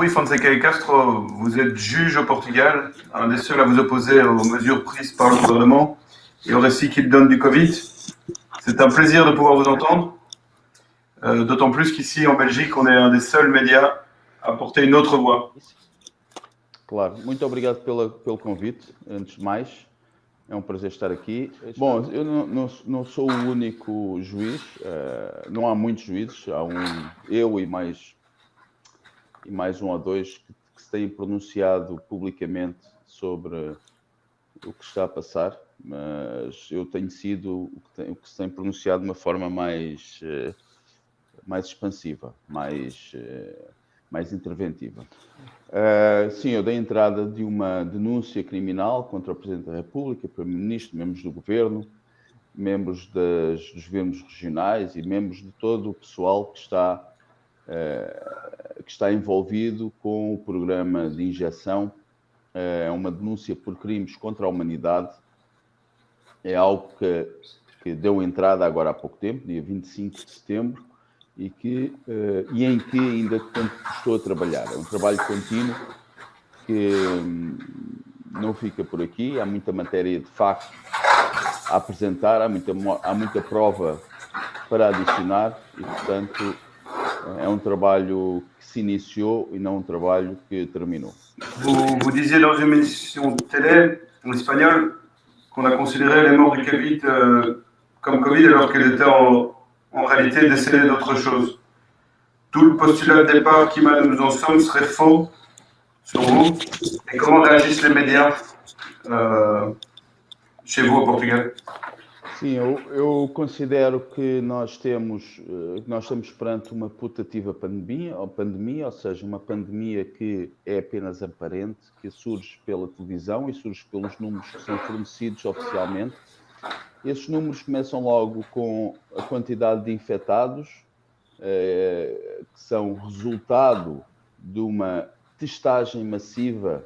Rui Fonseca e Castro, vous êtes juge au Portugal, un des seuls à vous opposer aux mesures prises par le gouvernement et au récit qu'il donne du Covid. C'est un plaisir de pouvoir vous entendre, d'autant plus qu'ici en Belgique, on est un des seuls médias à porter une autre voix. Claro, muito obrigado pelo convite, antes de mais. É um prazer estar aqui. Bom, eu não sou o único juiz, não há muitos juízes, há eu e mais um ou dois que se têm pronunciado publicamente sobre o que está a passar, mas eu tenho sido o que se tem pronunciado de uma forma mais expansiva, mais interventiva. Sim, eu dei entrada de uma denúncia criminal contra o Presidente da República, Primeiro-Ministro, membros do Governo, membros dos governos regionais e membros de todo o pessoal que está envolvido com o programa de injeção. É uma denúncia por crimes contra a humanidade. É algo que deu entrada agora há pouco tempo, dia 25 de setembro, e em que ainda estou a trabalhar. É um trabalho contínuo que não fica por aqui. Há muita matéria de facto a apresentar, há muita prova para adicionar e, portanto, é um trabalho que se iniciou e não um trabalho que terminou. Vous disiez dans une émission de télé en espagnol qu'on a considéré les morts du Covid comme Covid alors qu'elles étaient en réalité décédées d'autre chose. Tout le postulat de départ qui mène nous en sommes serait faux, selon vous. Et comment réagissent les médias chez vous au Portugal? Sim, eu considero que nós estamos perante uma putativa pandemia, ou seja, uma pandemia que é apenas aparente, que surge pela televisão e surge pelos números que são fornecidos oficialmente. Esses números começam logo com a quantidade de infectados, que são resultado de uma testagem massiva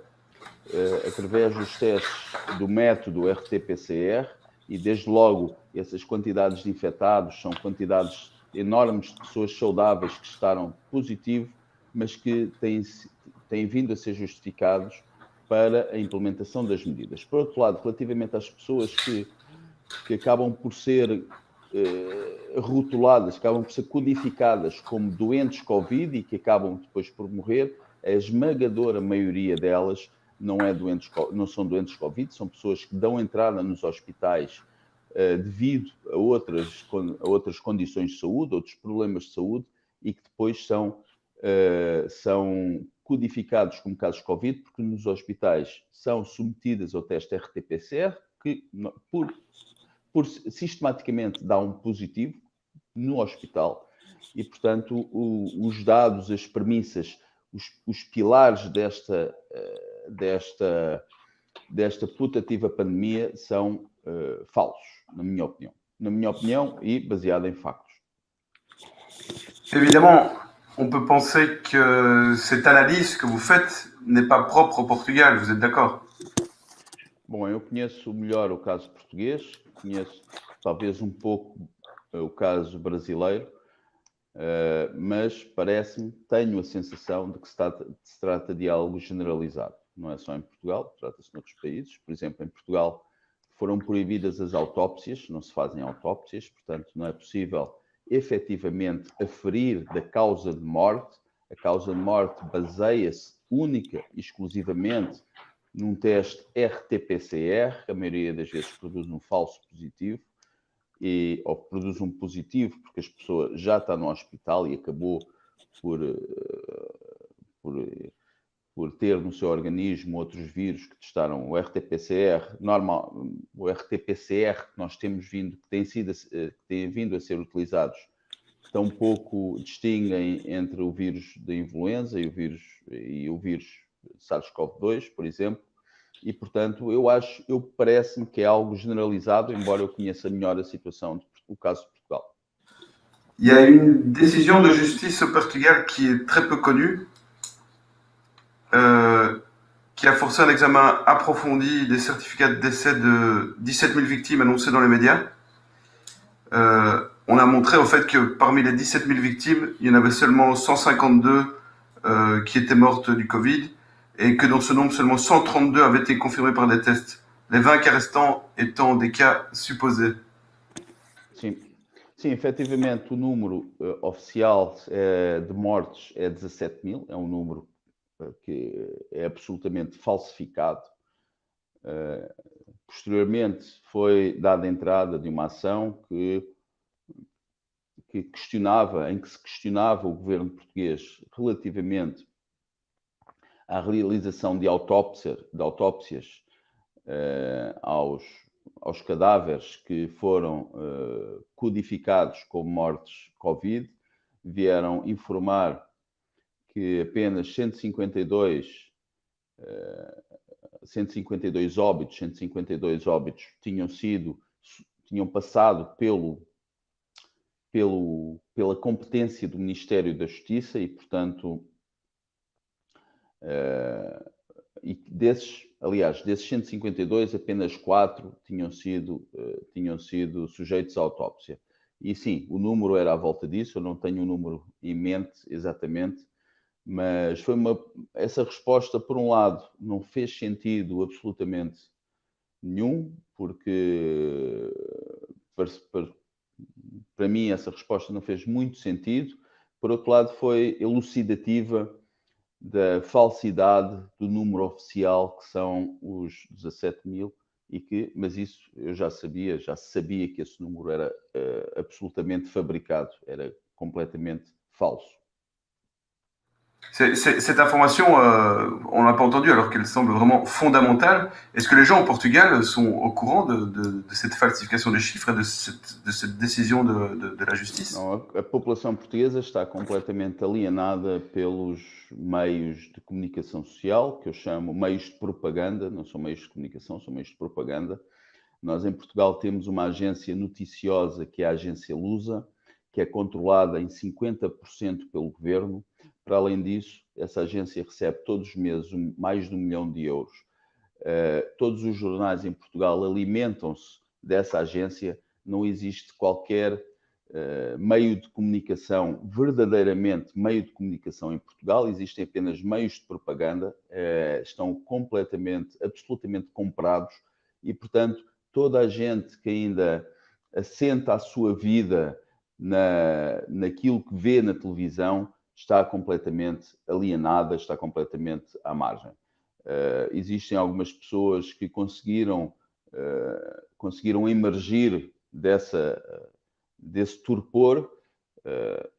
através dos testes do método RT-PCR, e desde logo essas quantidades de infectados são quantidades enormes de pessoas saudáveis que testaram positivo, mas que têm vindo a ser justificados para a implementação das medidas. Por outro lado, relativamente às pessoas que acabam por ser rotuladas, acabam por ser codificadas como doentes Covid e que acabam depois por morrer, a esmagadora maioria delas não são doentes Covid, são pessoas que dão entrada nos hospitais devido a outras condições de saúde, outros problemas de saúde, e que depois são codificados como casos Covid, porque nos hospitais são submetidas ao teste RT-PCR, que sistematicamente dá um positivo no hospital, e portanto os dados, as premissas, os pilares desta putativa pandemia são falsos, na minha opinião e baseada em factos. Évidemment, on peut penser que cette analyse que vous faites n'est pas propre au Portugal, vous êtes d'accord? Bom, eu conheço melhor o caso português, conheço talvez um pouco o caso brasileiro, mas tenho a sensação de que se trata de algo generalizado. Não é só em Portugal, trata-se de outros países. Por exemplo, em Portugal foram proibidas as autópsias, não se fazem autópsias, portanto não é possível efetivamente aferir da causa de morte. A causa de morte baseia-se única e exclusivamente num teste RT-PCR, que a maioria das vezes produz um falso positivo, ou produz um positivo porque a pessoa já está no hospital e acabou por ter no seu organismo outros vírus que testaram o RT-PCR normal, o RT-PCR que nós temos vindo, que têm vindo a ser utilizados, tão pouco distinguem entre o vírus da influenza e o vírus SARS-CoV-2, por exemplo, e portanto parece-me que é algo generalizado, embora eu conheça melhor a situação do caso de Portugal. Il y a une décision de justice au Portugal qui est très peu connue, qui a forcé un examen approfondi des certificats de décès de 17 000 victimes annoncées dans les médias. On a montré au fait que parmi les 17 000 victimes, il y en avait seulement 152 qui étaient mortes du Covid et que dans ce nombre, seulement 132 avaient été confirmés par des tests. Les 20 cas restants étant des cas supposés. Sim, sim, efetivamente o número oficial de mortes é 17 mil, é um número que é absolutamente falsificado. Posteriormente foi dada entrada de uma ação em que se questionava o governo português relativamente à realização de autópsias aos cadáveres que foram codificados como mortes Covid. Vieram informar que apenas 152 óbitos tinham passado pela competência do Ministério da Justiça e, portanto, desses 152, apenas 4 tinham sido sujeitos à autópsia. E sim, o número era à volta disso, eu não tenho o número em mente exatamente, mas essa resposta, por um lado, não fez sentido absolutamente nenhum, porque para mim essa resposta não fez muito sentido. Por outro lado, foi elucidativa da falsidade do número oficial, que são os 17 mil, mas isso eu já sabia que esse número era absolutamente fabricado, era completamente falso. Cette information, on ne l'a pas entendue alors qu'elle semble vraiment fondamentale. Est-ce que les gens au Portugal sont au courant de cette falsification des chiffres et de cette décision de la justice? Não, a população portuguesa está completamente alienada pelos meios de comunicação social, que eu chamo meios de propaganda, não são meios de comunicação, são meios de propaganda. Nós em Portugal temos uma agência noticiosa, que é a agência Lusa, que é controlada em 50% pelo governo. Para além disso, essa agência recebe todos os meses mais de 1 milhão de euros. Todos os jornais em Portugal alimentam-se dessa agência. Não existe qualquer meio de comunicação, verdadeiramente meio de comunicação em Portugal. Existem apenas meios de propaganda, estão absolutamente comprados e, portanto, toda a gente que ainda assenta a sua vida naquilo que vê na televisão está completamente alienada, está completamente à margem. Existem algumas pessoas que conseguiram emergir desse torpor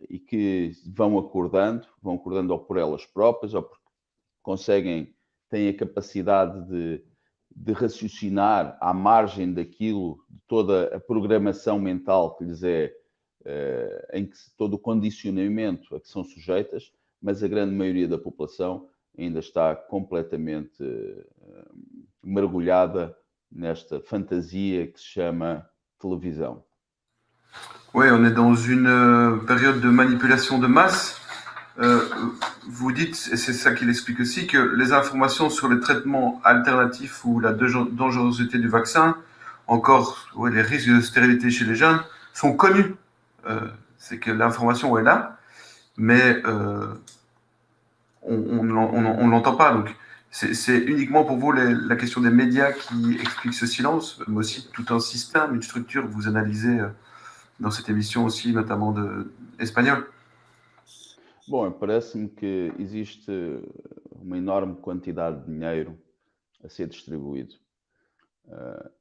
e que vão acordando ou por elas próprias, ou porque têm a capacidade de raciocinar à margem daquilo, de toda a programação mental que lhes em que todo o condicionamento a que são sujeitas, mas a grande maioria da população ainda está completamente mergulhada nesta fantasia que se chama televisão. Oui, on est dans une période de manipulation de masse. Vous dites, et c'est ça qu'il explique aussi, que les informations sur les traitements alternatifs ou la dangerosité du vaccin, encore les risques de stérilité chez les jeunes, sont connus. C'est que l'information est là, mais on ne l'entend pas. Donc, c'est uniquement pour vous la question des médias qui explique ce silence, mais aussi tout un système, une structure que vous analysez dans cette émission aussi, notamment espagnole. Bom, parece-me que existe uma enorme quantidade de dinheiro a ser distribuído.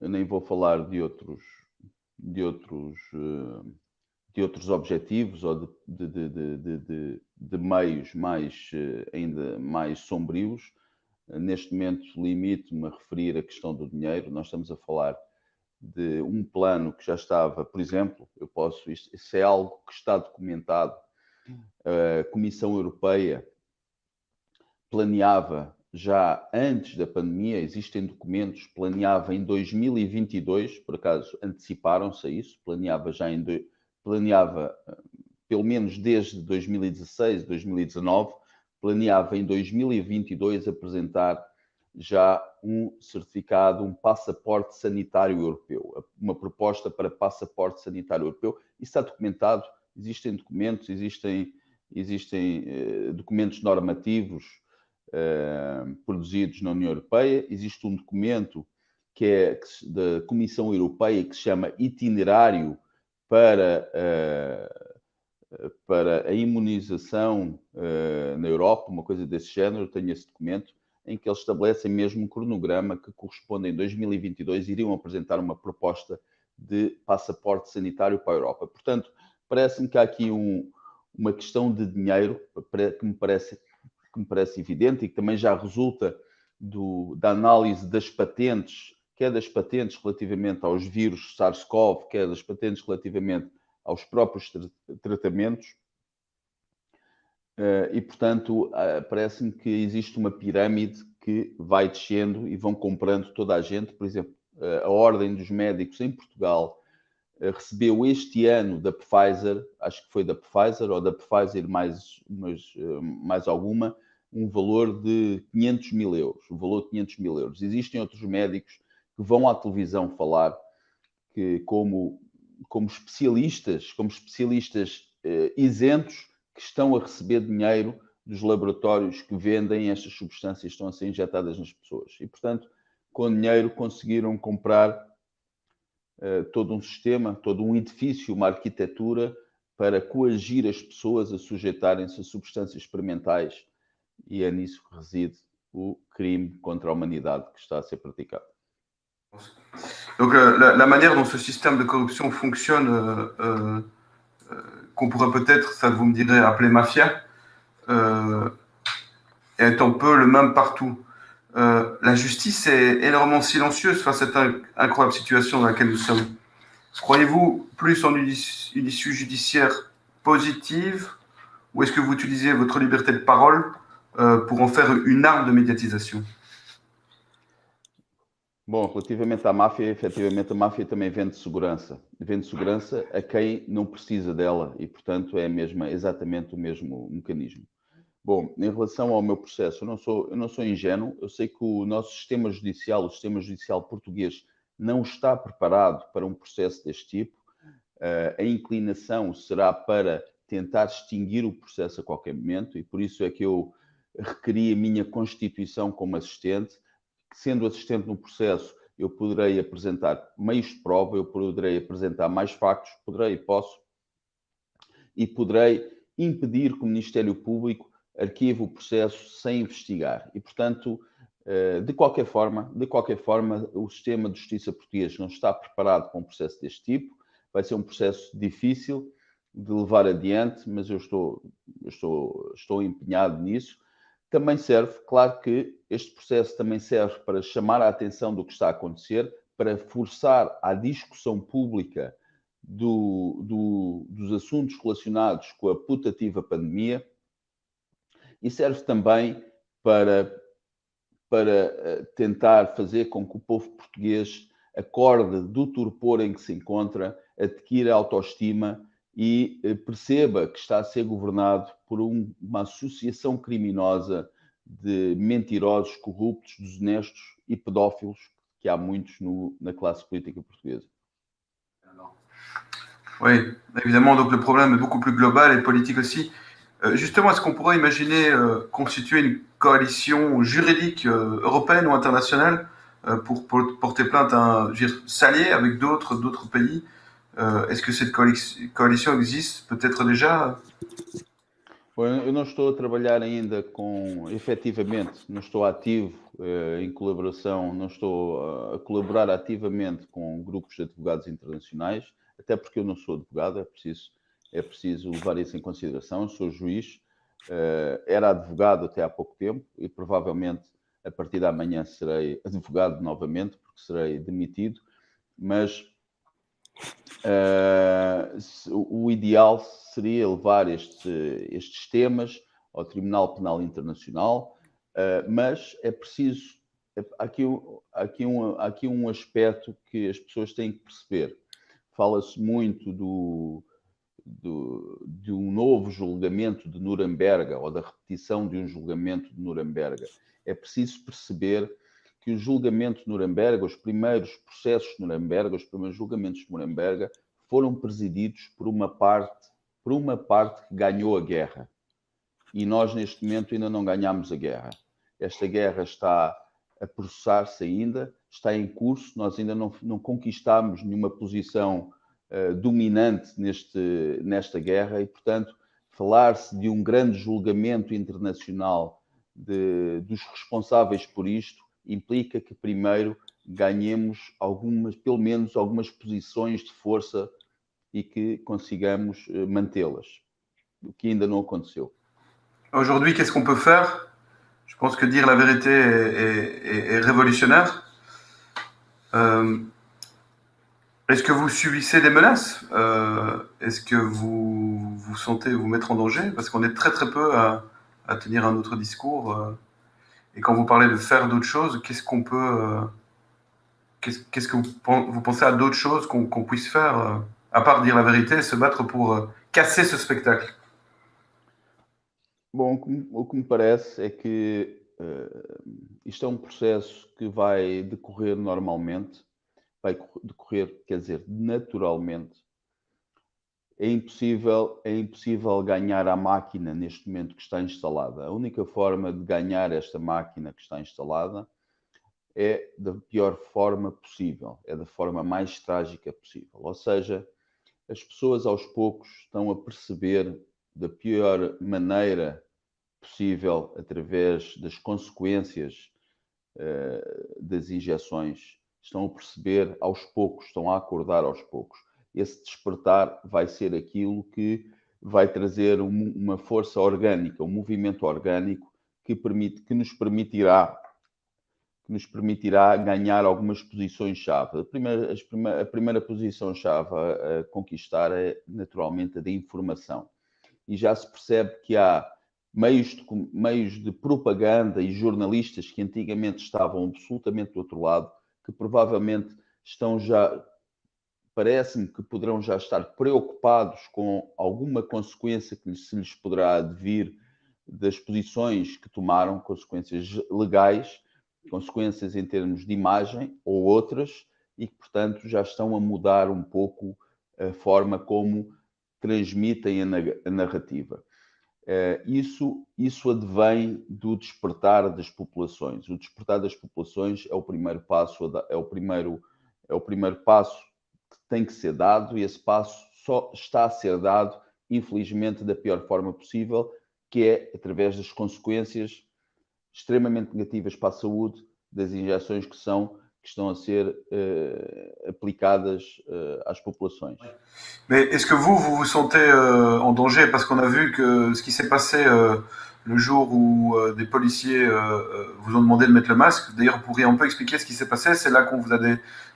Eu nem vou falar de outros objetivos ou de meios ainda mais sombrios. Neste momento, limito-me a referir a questão do dinheiro. Nós estamos a falar de um plano que já estava, por exemplo, isso é algo que está documentado. A Comissão Europeia planeava já antes da pandemia, existem documentos, planeava em 2022, por acaso anteciparam-se a isso, planeava pelo menos desde 2016, 2019, planeava em 2022 apresentar já um certificado, um passaporte sanitário europeu, uma proposta para passaporte sanitário europeu. Isso está documentado, existem documentos, existem existem documentos normativos produzidos na União Europeia, existe um documento que é da Comissão Europeia que se chama Itinerário para a imunização na Europa, uma coisa desse género. Eu tenho esse documento em que eles estabelecem mesmo um cronograma que corresponde em 2022, iriam apresentar uma proposta de passaporte sanitário para a Europa. Portanto, parece-me que há aqui uma questão de dinheiro que me parece evidente e que também já resulta da análise das patentes, quer das patentes relativamente aos vírus SARS-CoV, quer das patentes relativamente aos próprios tratamentos. E, portanto, parece-me que existe uma pirâmide que vai descendo e vão comprando toda a gente. Por exemplo, a Ordem dos Médicos em Portugal recebeu este ano da Pfizer, acho que foi da Pfizer ou da Pfizer mais alguma, um valor de 500 mil euros. O valor de 500 mil euros. Existem outros médicos que vão à televisão falar que como especialistas isentos que estão a receber dinheiro dos laboratórios que vendem estas substâncias que estão a ser injetadas nas pessoas. E, portanto, com dinheiro conseguiram comprar todo um sistema, todo um edifício, uma arquitetura para coagir as pessoas a sujeitarem-se a substâncias experimentais, e é nisso que reside o crime contra a humanidade que está a ser praticado. Donc la manière dont ce système de corruption fonctionne, qu'on pourrait peut-être, ça vous me direz, appeler mafia, est un peu le même partout. La justice est énormément silencieuse face à cette incroyable situation dans laquelle nous sommes. Croyez-vous plus en une issue judiciaire positive, ou est-ce que vous utilisez votre liberté de parole pour en faire une arme de médiatisation? Bom, relativamente à máfia, efetivamente a máfia também vende segurança a quem não precisa dela e, portanto, é exatamente o mesmo mecanismo. Bom, em relação ao meu processo, eu não sou ingênuo, eu sei que o nosso sistema judicial, o sistema judicial português, não está preparado para um processo deste tipo. A inclinação será para tentar extinguir o processo a qualquer momento e por isso é que eu requeri a minha constituição como assistente. Sendo assistente no processo, eu poderei apresentar meios de prova, eu poderei apresentar mais factos, poderei impedir que o Ministério Público arquive o processo sem investigar. E, portanto, de qualquer forma, o sistema de justiça português não está preparado para um processo deste tipo. Vai ser um processo difícil de levar adiante, mas eu estou empenhado nisso. Também serve, claro que este processo também serve para chamar a atenção do que está a acontecer, para forçar a discussão pública dos assuntos relacionados com a putativa pandemia e serve também para tentar fazer com que o povo português acorde do torpor em que se encontra, adquira autoestima e perceba que está a ser governado por uma associação criminosa de mentirosos, corruptos, desonestos e pedófilos, que há muitos na classe política portuguesa. Oui, évidemment, donc le problème est beaucoup plus global et politique aussi. Justement, est-ce qu'on pourrait imaginer constituer une coalition juridique européenne ou internationale pour porter plainte à s'allier avec d'autres pays? Est-ce que cette coalition existe peut-être déjà? Bom, eu não estou a trabalhar ainda efetivamente, não estou ativo em colaboração, não estou a colaborar ativamente com grupos de advogados internacionais, até porque eu não sou advogado, é preciso levar isso em consideração. Eu sou juiz, era advogado até há pouco tempo e provavelmente a partir da manhã serei advogado novamente, porque serei demitido, mas o ideal seria levar estes temas ao Tribunal Penal Internacional, mas é preciso. Aqui um aspecto que as pessoas têm que perceber. Fala-se muito de um novo julgamento de Nuremberg ou da repetição de um julgamento de Nuremberg. É preciso perceber que o julgamento de Nuremberg, os primeiros processos de Nuremberg, os primeiros julgamentos de Nuremberg foram presididos por uma parte que ganhou a guerra. e nós neste momento ainda não ganhamos a guerra. Esta guerra está a processar-se ainda, está em curso, nós ainda não conquistamos nenhuma posição dominante nesta guerra e, portanto, falar-se de um grande julgamento internacional dos responsáveis por isto implica que primeiro ganhemos pelo menos algumas posições de força e que consigamos mantê-las, o que ainda não aconteceu. Aujourd'hui, qu'est-ce qu'on peut faire? Je pense que dire la vérité est révolutionnaire. Est-ce que vous subissez des menaces? Est-ce que vous sentez vous mettre en danger? Parce qu'on est très très peu à tenir un autre discours. Et quand vous parlez de faire d'autres choses, qu'est-ce qu'on peut... qu'est-ce que vous pensez à d'autres choses qu'on puisse faire, à part dire la vérité et se battre pour casser ce spectacle? Bom, o que me parece é que isto é um processo que vai decorrer normalmente, vai decorrer, quer dizer, naturalmente. É impossível ganhar a máquina neste momento que está instalada. A única forma de ganhar esta máquina que está instalada é da pior forma possível, é da forma mais trágica possível. Ou seja, as pessoas aos poucos estão a perceber da pior maneira possível, através das consequências das injeções, estão a perceber aos poucos, estão a acordar aos poucos. Esse despertar vai ser aquilo que vai trazer uma força orgânica, um movimento orgânico que nos permitirá ganhar algumas posições-chave. A primeira posição-chave a conquistar é, naturalmente, a da informação. E já se percebe que há meios de propaganda e jornalistas que antigamente estavam absolutamente do outro lado, que provavelmente parece-me que poderão já estar preocupados com alguma consequência que se lhes poderá advir das posições que tomaram, consequências legais, consequências em termos de imagem ou outras, e que, portanto, já estão a mudar um pouco a forma como transmitem a narrativa. Isso advém do despertar das populações. O despertar das populações é o primeiro passo, é o primeiro passo que tem que ser dado, e esse passo só está a ser dado, infelizmente, da pior forma possível, que é através das consequências extremamente negativas para a saúde das injeções que estão a ser aplicadas às populações. Mais est-ce que vous sentez en danger? Parce qu'on a vu que ce qui s'est passé le jour où des policiers vous ont demandé de mettre le masque. D'ailleurs, vous pourriez un peu expliquer ce qui s'est passé? C'est là qu'on vous a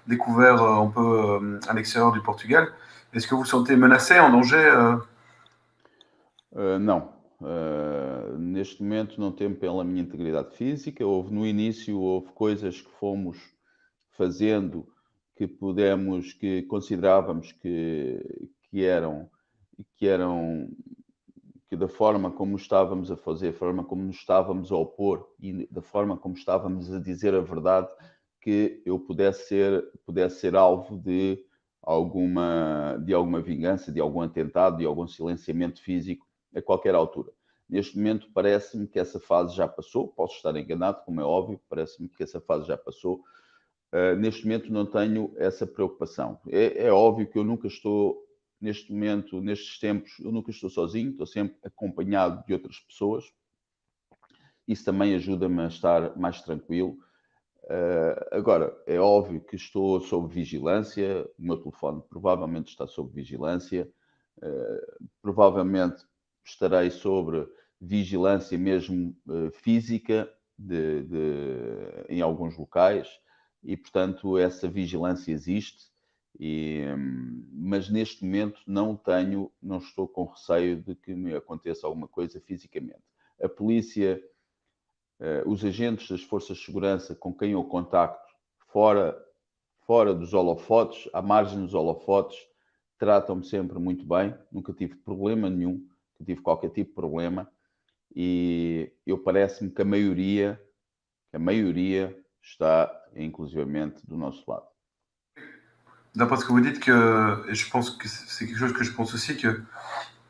découvert un peu à l'extérieur du Portugal. Est-ce que vous sentez menacé, en danger? Não. Neste momento não temo pela minha integridade física. No início houve coisas que fomos fazendo que considerávamos que da forma como estávamos a fazer, da forma como nos estávamos a opor e da forma como estávamos a dizer a verdade, que eu pudesse ser alvo de alguma vingança, de algum atentado, de algum silenciamento físico a qualquer altura. Neste momento parece-me que essa fase já passou, posso estar enganado, como é óbvio, parece-me que essa fase já passou. Neste momento não tenho essa preocupação. É óbvio que eu nunca estou, neste momento, nestes tempos, eu nunca estou sozinho, estou sempre acompanhado de outras pessoas. Isso também ajuda-me a estar mais tranquilo. Agora, é óbvio que estou sob vigilância, o meu telefone provavelmente está sob vigilância, provavelmente estarei sobre vigilância mesmo física em alguns locais, e, portanto, essa vigilância existe, mas neste momento não estou com receio de que me aconteça alguma coisa fisicamente. A polícia, os agentes das forças de segurança com quem eu contacto fora dos holofotes, à margem dos holofotes, tratam-me sempre muito bem, nunca tive problema nenhum, nunca tive qualquer tipo de problema, e parece-me que a maioria está inclusivamente do nosso lado. D'après ce que vous dites, et je pense que c'est quelque chose que je pense aussi, que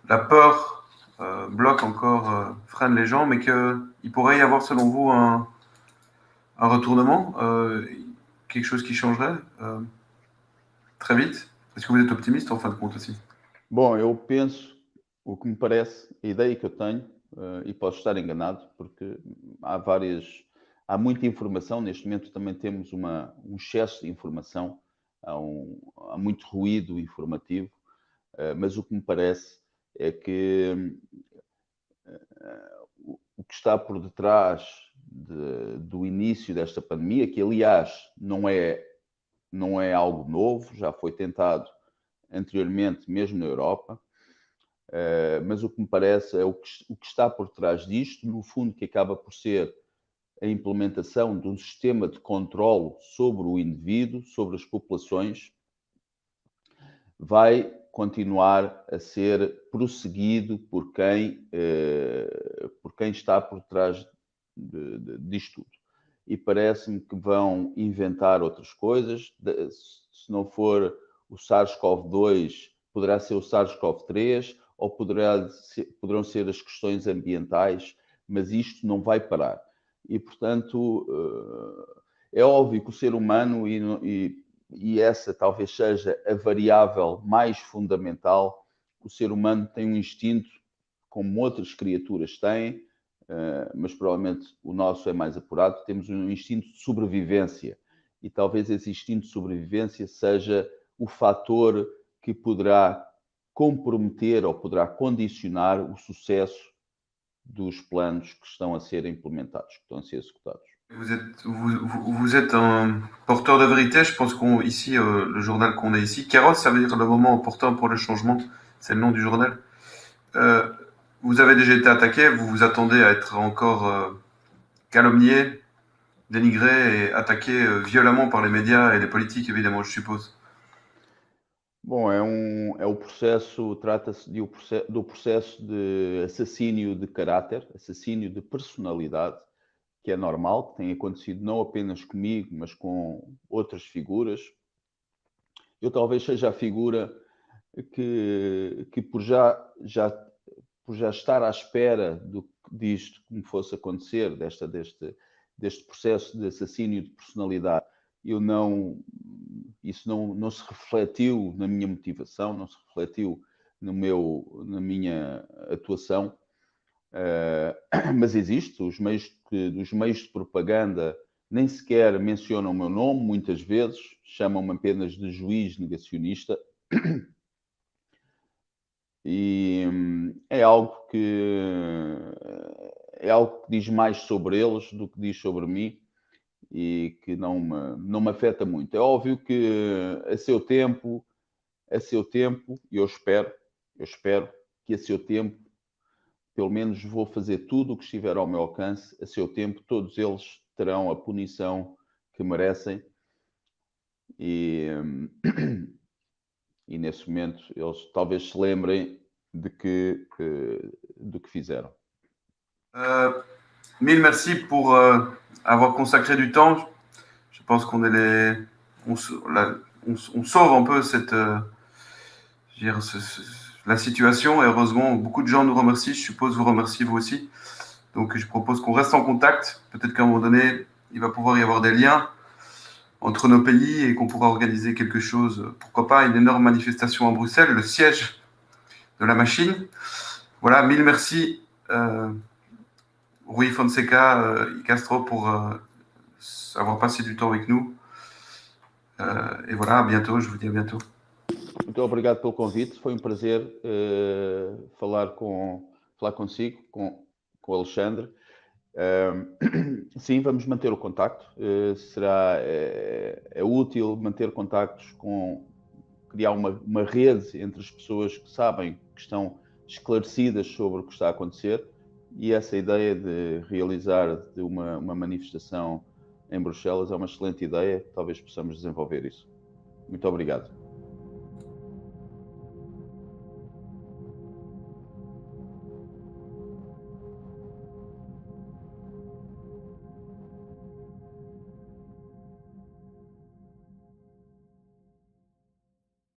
la peur bloque encore, freine les gens, mais qu'il pourrait y avoir, selon vous, un retournement, quelque chose qui changerait très vite? Est-ce que vous êtes optimiste en fin de compte aussi? Bom, eu penso, o que me parece, a ideia que eu tenho, e posso estar enganado, porque há muita informação, neste momento também temos um excesso de informação, há muito ruído informativo, mas o que me parece é que o que está por detrás do início desta pandemia, que aliás não é algo novo, já foi tentado anteriormente, mesmo na Europa, mas o que me parece é o que está por trás disto, no fundo, que acaba por ser a implementação de um sistema de controle sobre o indivíduo, sobre as populações, vai continuar a ser prosseguido por quem está por trás disto tudo. E parece-me que vão inventar outras coisas. Se não for o SARS-CoV-2, poderá ser o SARS-CoV-3 ou poderão ser as questões ambientais, mas isto não vai parar. E, portanto, é óbvio que o ser humano, e essa talvez seja a variável mais fundamental, o ser humano tem um instinto, como outras criaturas têm, mas provavelmente o nosso é mais apurado, temos um instinto de sobrevivência. E talvez esse instinto de sobrevivência seja o fator que poderá comprometer ou poderá condicionar o sucesso dos planos que estão a ser implementados, que estão a ser executados. Vous êtes un porteur de vérité. Je pense qu'ici, le journal qu'on a ici, Kairos, ça veut dire le moment opportun pour le changement. C'est le nom du journal. Vous avez déjà été attaqué. Vous vous attendez à être encore calomnié, dénigré et attaqué violemment par les médias et les politiques, évidemment, je suppose. Bom, o processo, trata-se do processo de assassínio de caráter, assassínio de personalidade, que é normal, que tem acontecido não apenas comigo, mas com outras figuras. Eu talvez seja a figura que por já estar à espera disto que me fosse acontecer, deste processo de assassínio de personalidade, isso não se refletiu na minha motivação, não se refletiu na minha atuação, mas existe. Os meios de propaganda nem sequer mencionam o meu nome, muitas vezes, chamam-me apenas de juiz negacionista, e é algo que diz mais sobre eles do que diz sobre mim, e que não me afeta muito. É óbvio que a seu tempo, e eu espero que a seu tempo, pelo menos vou fazer tudo o que estiver ao meu alcance, a seu tempo todos eles terão a punição que merecem, e nesse momento eles talvez se lembrem do que fizeram. Mille merci pour avoir consacré du temps. Je pense qu'on est on sauve un peu la situation, et heureusement beaucoup de gens nous remercient. Je suppose vous remerciez vous aussi. Donc je propose qu'on reste en contact. Peut-être qu'à un moment donné, il va pouvoir y avoir des liens entre nos pays et qu'on pourra organiser quelque chose, pourquoi pas une énorme manifestation à Bruxelles, le siège de la machine. Voilà, mille merci Rui Fonseca e Castro pour avoir passé du temps avec nous. Et voilà, à bientôt, je vous dis à bientôt. Muito obrigado pelo convite, foi um prazer falar consigo, com o Alexandre. Sim, vamos manter o contacto. É útil manter contactos, criar uma rede entre as pessoas que sabem, que estão esclarecidas sobre o que está a acontecer, e essa ideia de realizar uma manifestação em Bruxelas é uma excelente ideia. Talvez possamos desenvolver isso. Muito obrigado.